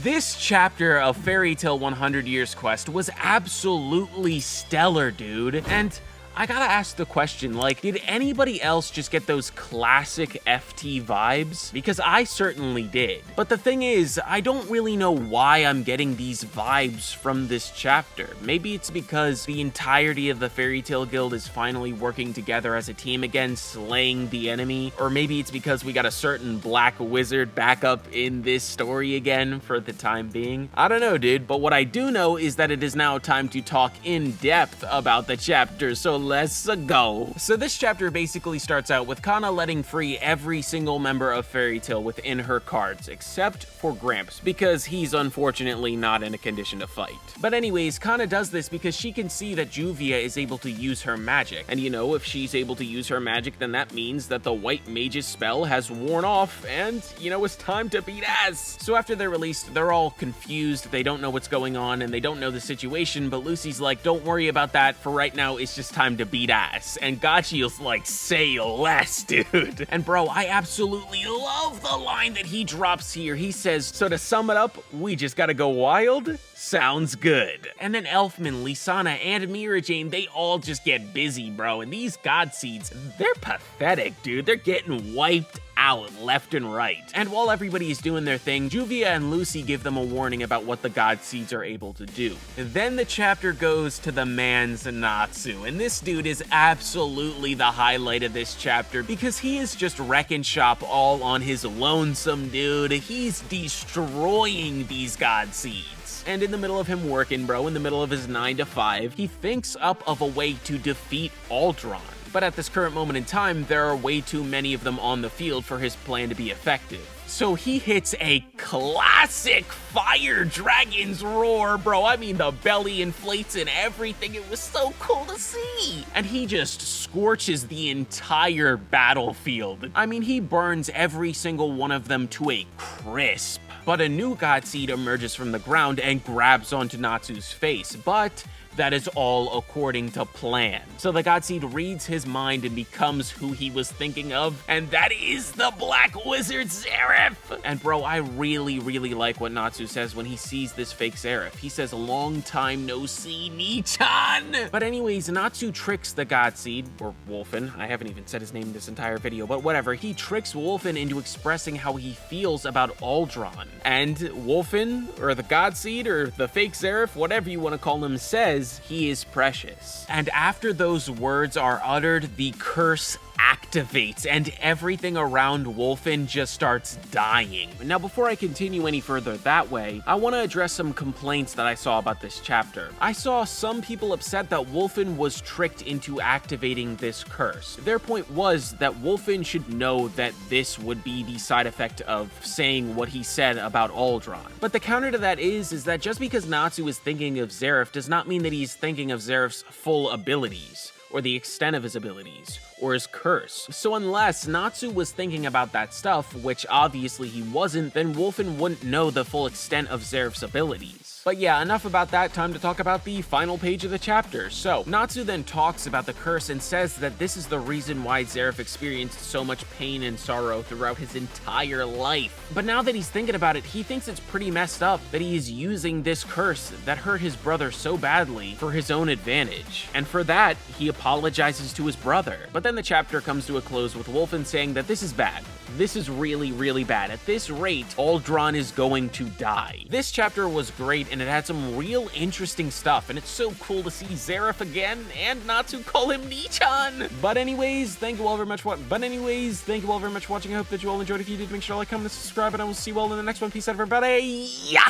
This chapter of Fairy Tail 100 Years Quest was absolutely stellar, dude. And I gotta ask the question, like, did anybody else just get those classic FT vibes? Because I certainly did. But the thing is, I don't really know why I'm getting these vibes from this chapter. Maybe it's because the entirety of the Fairy Tail Guild is finally working together as a team again, slaying the enemy. Or maybe it's because we got a certain black wizard back up in this story again for the time being. I don't know, dude, but what I do know is that it is now time to talk in depth about the chapter, so let's go. So this chapter basically starts out with Kana letting free every single member of Fairy Tail within her cards, except for Gramps, because he's unfortunately not in a condition to fight. But anyways, Kana does this because she can see that Juvia is able to use her magic. And you know, if she's able to use her magic, then that means that the White Mage's spell has worn off, and, you know, it's time to beat ass. So after they're released, they're all confused, they don't know what's going on, and they don't know the situation, but Lucy's like, don't worry about that, for right now, it's just time to beat ass. And Gachio's like, say less, dude. And bro, I absolutely love the line that he drops here. He says, so to sum it up, we just gotta go wild? Sounds good. And then Elfman, Lisana, and Mira Jane, they all just get busy, bro. And these God Seeds, they're pathetic, dude. They're getting wiped out left and right. And while everybody is doing their thing, Juvia and Lucy give them a warning about what the God Seeds are able to do. Then the chapter goes to the man's Natsu, and this dude is absolutely the highlight of this chapter because he is just wrecking shop all on his lonesome, dude. He's destroying these God Seeds. And in the middle of him working, bro, in the middle of his 9 to 5, he thinks up of a way to defeat Aldron. But at this current moment in time, there are way too many of them on the field for his plan to be effective. So he hits a classic Fire Dragon's Roar, bro. I mean, the belly inflates and everything. It was so cool to see. And he just scorches the entire battlefield. I mean, he burns every single one of them to a crisp. But a new God Seed emerges from the ground and grabs onto Natsu's face, but that is all according to plan. So the God Seed reads his mind and becomes who he was thinking of, and that is the Black Wizard Seraph! And bro, I really like what Natsu says when he sees this fake Seraph. He says, long time no see, Nichan! But anyways, Natsu tricks the God Seed, or Wolfen, I haven't even said his name this entire video, but whatever, he tricks Wolfen into expressing how he feels about Aldron. And Wolfen, or the God Seed, or the fake Seraph, whatever you want to call him, says he is precious. And after those words are uttered, the curse activates and everything around Wolfen just starts dying. Now, before I continue any further that way, I want to address some complaints that I saw about this chapter. I saw some people upset that Wolfen was tricked into activating this curse. Their point was that Wolfen should know that this would be the side effect of saying what he said about Aldron. But the counter to that is that just because Natsu is thinking of Seraph does not mean that he's thinking of Seraph's full abilities, or the extent of his abilities, or his curse. So unless Natsu was thinking about that stuff, which obviously he wasn't, then Wolfen wouldn't know the full extent of Seraph's abilities. But yeah, enough about that, time to talk about the final page of the chapter. So, Natsu then talks about the curse and says that this is the reason why Seraph experienced so much pain and sorrow throughout his entire life. But now that he's thinking about it, he thinks it's pretty messed up that he is using this curse that hurt his brother so badly for his own advantage. And for that, he apologizes to his brother. But then the chapter comes to a close with Wolfen saying that this is bad. This is really bad. At this rate, Aldron is going to die. This chapter was great and it had some real interesting stuff, and it's so cool to see Seraph again and not to call him Nichan. But anyways, thank you all very much for watching. I hope that you all enjoyed. If you did, make sure to like, comment, and subscribe, and I will see you all in the next one. Peace out, everybody. Yeah.